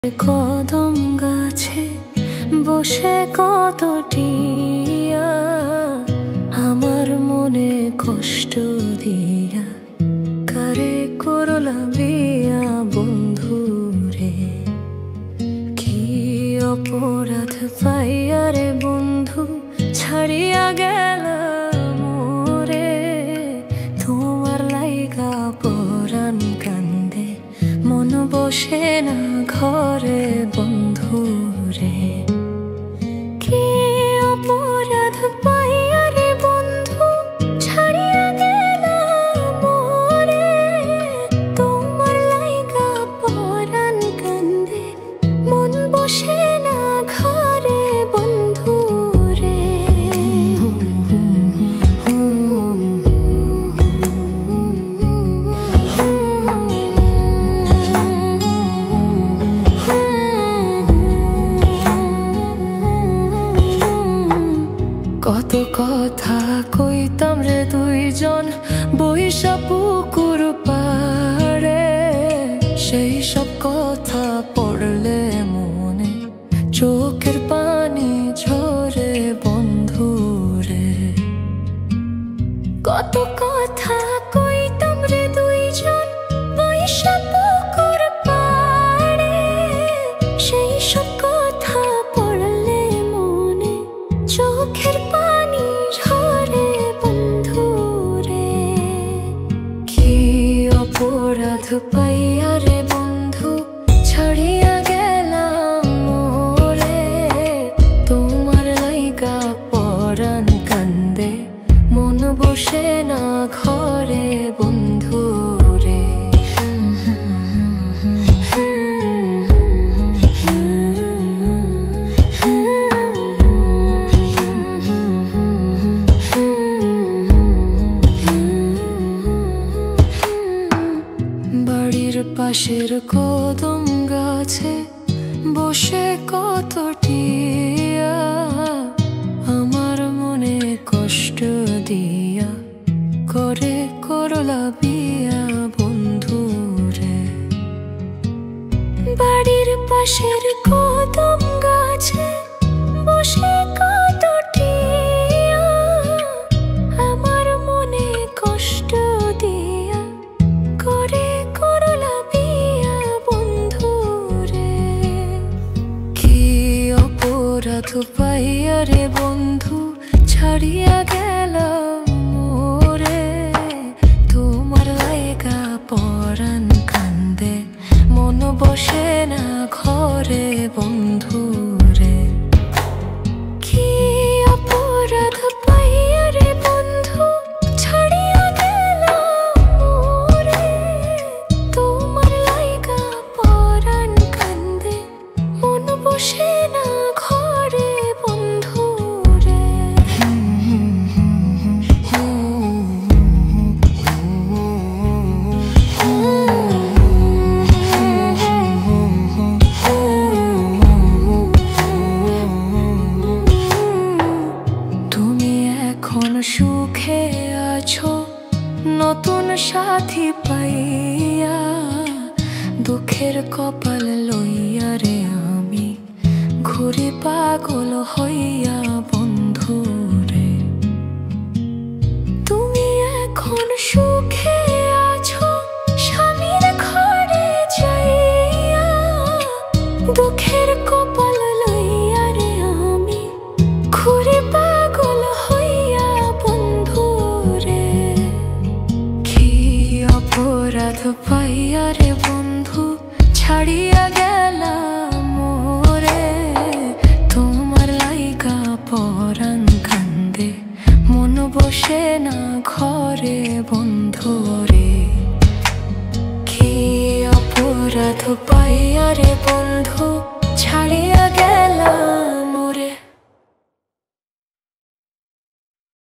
কদম গাছে বসে কত টিয়া আমার মনে কষ্ট দিয়া কারে করলা বিয়া বন্ধু রে। কি অপরাধ পাইয়া রে বন্ধু ছাড়িয়া গেল মোরে। তোমার লাইগা পরাণ কান্দে মন বসে না ঘরে বন্ধু রে। কি অপরাধ পাইয়া রে বন্ধু ছাড়িয়া গেল মোরে। তোমার লাইগা পরাণ কান্দে মন বসে না ঘরে বন্ধু রে। কত কথা কইতাম রে দুইজন বইসা পুকুর পাড়ে। সেই সব কথা পড়লে মনে চোখের পানি ঝরে বন্ধু রে। কত কথা কইতাম রে দুইজন বইসা পুকুর পাড়ে। সেই সব কথা পড়লে মনে চোখের পানি ঝরে বন্ধু রে। কি অপরাধ পাইয়া রে বন্ধু ছাড়িয়া গেলাম মোরে। তোমার লাইগা পরাণ কান্দে মন বসে না ঘরে বন্ধু রে। বাড়ির পাশের কদম গাছে বসে কত টিয়া আমার মনে কষ্ট দিয়া করে করলা বিয়া বন্ধু রে। বাড়ির পাশের কদম গাছে বসে কত টিয়া আমার মনে কষ্ট দিয়া করে করলা বিয়া বন্ধু রে। কি অপরাধ পাইয়া রে বন্ধু ছাড়িয়া গেল মোরে। তোমার লাইগা পরাণ কান্দে মন বসে না ঘরে বন্ধু রে। কি অপরাধ পাইয়া রে বন্ধু ছাড়িয়া গেল মোরে। তোমার লাইগা পরাণ কান্দে মন বসে না ঘরে বন্ধু রে। তুমি এখন সুখে আছো নতুন সাথী পাইয়া। দুঃখের কপাল লইয়া রে আমি ঘুরি পাগল হইয়া বন্ধু রে। তুমি এখন সুখে আছো স্বামীর ঘরে যাইয়া। দুঃখের কপাল লইয়া রে আমি ঘুরি পাগল হইয়া বন্ধু রে। কি অপরাধ পাইয়া রে বন্ধু ছাড়িয়া গেলাম মোরে। তোমার লাইগা পরাণ কান্দে মন বসে না ঘরে বন্ধু রে। কি অপরাধ পাইয়া রে বন্ধু ছাড়িয়া গেলাম